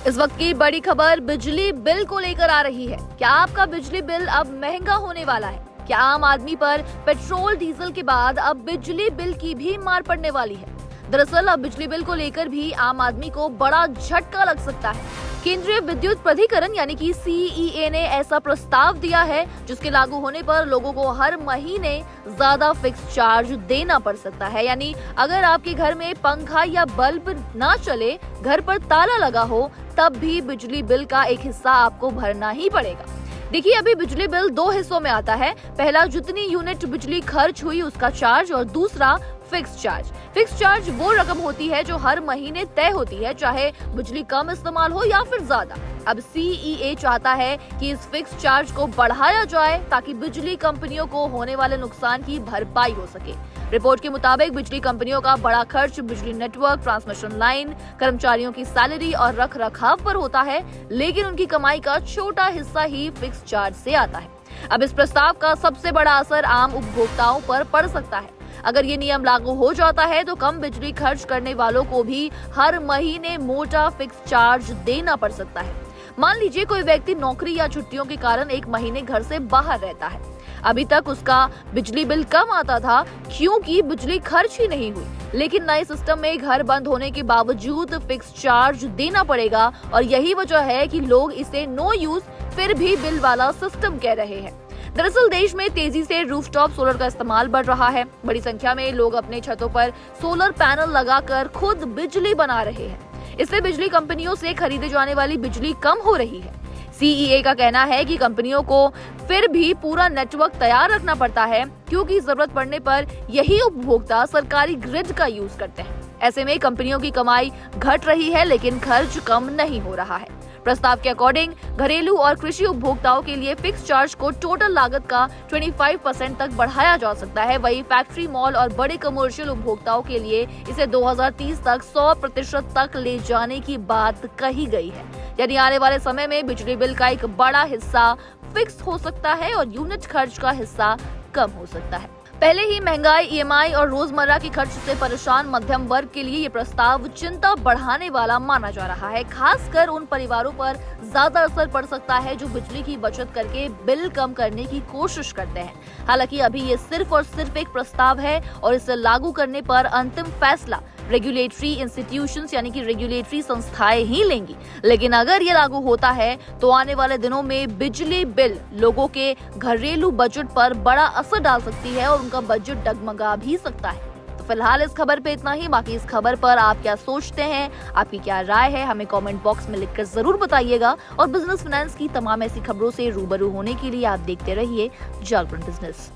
इस वक्त की बड़ी खबर बिजली बिल को लेकर आ रही है। क्या आपका बिजली बिल अब महंगा होने वाला है? क्या आम आदमी पर पेट्रोल डीजल के बाद अब बिजली बिल की भी मार पड़ने वाली है? दरअसल अब बिजली बिल को लेकर भी आम आदमी को बड़ा झटका लग सकता है। केंद्रीय विद्युत प्राधिकरण यानी कि CEA ने ऐसा प्रस्ताव दिया है जिसके लागू होने पर लोगों को हर महीने ज्यादा फिक्स चार्ज देना पड़ सकता है। यानी अगर आपके घर में पंखा या बल्ब ना चले, घर पर ताला लगा हो, तब भी बिजली बिल का एक हिस्सा आपको भरना ही पड़ेगा। देखिए, अभी बिजली बिल 2 हिस्सों में आता है। पहला, जितनी यूनिट बिजली खर्च हुई उसका चार्ज, और दूसरा फिक्स चार्ज। फिक्स चार्ज वो रकम होती है जो हर महीने तय होती है, चाहे बिजली कम इस्तेमाल हो या फिर ज्यादा। अब CEA चाहता है कि इस फिक्स चार्ज को बढ़ाया जाए ताकि बिजली कंपनियों को होने वाले नुकसान की भरपाई हो सके। रिपोर्ट के मुताबिक बिजली कंपनियों का बड़ा खर्च बिजली नेटवर्क, ट्रांसमिशन लाइन, कर्मचारियों की सैलरी और रख रखाव पर होता है, लेकिन उनकी कमाई का छोटा हिस्सा ही फिक्स चार्ज से आता है। अब इस प्रस्ताव का सबसे बड़ा असर आम उपभोक्ताओं पर पड़ सकता है। अगर ये नियम लागू हो जाता है तो कम बिजली खर्च करने वालों को भी हर महीने मोटा फिक्स चार्ज देना पड़ सकता है। मान लीजिए कोई व्यक्ति नौकरी या छुट्टियों के कारण एक महीने घर से बाहर रहता है। अभी तक उसका बिजली बिल कम आता था क्योंकि बिजली खर्च ही नहीं हुई, लेकिन नए सिस्टम में घर बंद होने के बावजूद फिक्स चार्ज देना पड़ेगा, और यही वजह है कि लोग इसे नो यूज फिर भी बिल वाला सिस्टम कह रहे हैं। दरअसल देश में तेजी से रूफटॉप सोलर का इस्तेमाल बढ़ रहा है। बड़ी संख्या में लोग अपने छतों पर सोलर पैनल लगाकर खुद बिजली बना रहे हैं। इससे बिजली कंपनियों से खरीदे जाने वाली बिजली कम हो रही है। CEA का कहना है कि कंपनियों को फिर भी पूरा नेटवर्क तैयार रखना पड़ता है, क्योंकि जरूरत पड़ने पर यही उपभोक्ता सरकारी ग्रिड का यूज करते हैं। ऐसे में कंपनियों की कमाई घट रही है, लेकिन खर्च कम नहीं हो रहा है। प्रस्ताव के अकॉर्डिंग घरेलू और कृषि उपभोक्ताओं के लिए फिक्स चार्ज को टोटल लागत का 25% तक बढ़ाया जा सकता है। वहीं फैक्ट्री, मॉल और बड़े कमर्शियल उपभोक्ताओं के लिए इसे 2030 तक 100% तक ले जाने की बात कही गई है। यानी आने वाले समय में बिजली बिल का एक बड़ा हिस्सा फिक्स हो सकता है और यूनिट खर्च का हिस्सा कम हो सकता है। पहले ही महंगाई, EMI और रोजमर्रा के खर्च से परेशान मध्यम वर्ग के लिए ये प्रस्ताव चिंता बढ़ाने वाला माना जा रहा है। खासकर उन परिवारों पर ज्यादा असर पड़ सकता है जो बिजली की बचत करके बिल कम करने की कोशिश करते हैं। हालांकि अभी ये सिर्फ और सिर्फ एक प्रस्ताव है और इसे लागू करने पर अंतिम फैसला रेगुलेटरी इंस्टीट्यूशंस यानी कि रेगुलेटरी संस्थाएं ही लेंगी। लेकिन अगर ये लागू होता है तो आने वाले दिनों में बिजली बिल लोगों के घरेलू बजट पर बड़ा असर डाल सकती है और उनका बजट डगमगा भी सकता है। तो फिलहाल इस खबर पे इतना ही। बाकी इस खबर पर आप क्या सोचते हैं, आपकी क्या राय है, हमें कमेंट बॉक्स में लिखकर जरूर बताइएगा। और बिजनेस फाइनेंस की तमाम ऐसी खबरों से रूबरू होने के लिए आप देखते रहिए जागरण बिजनेस।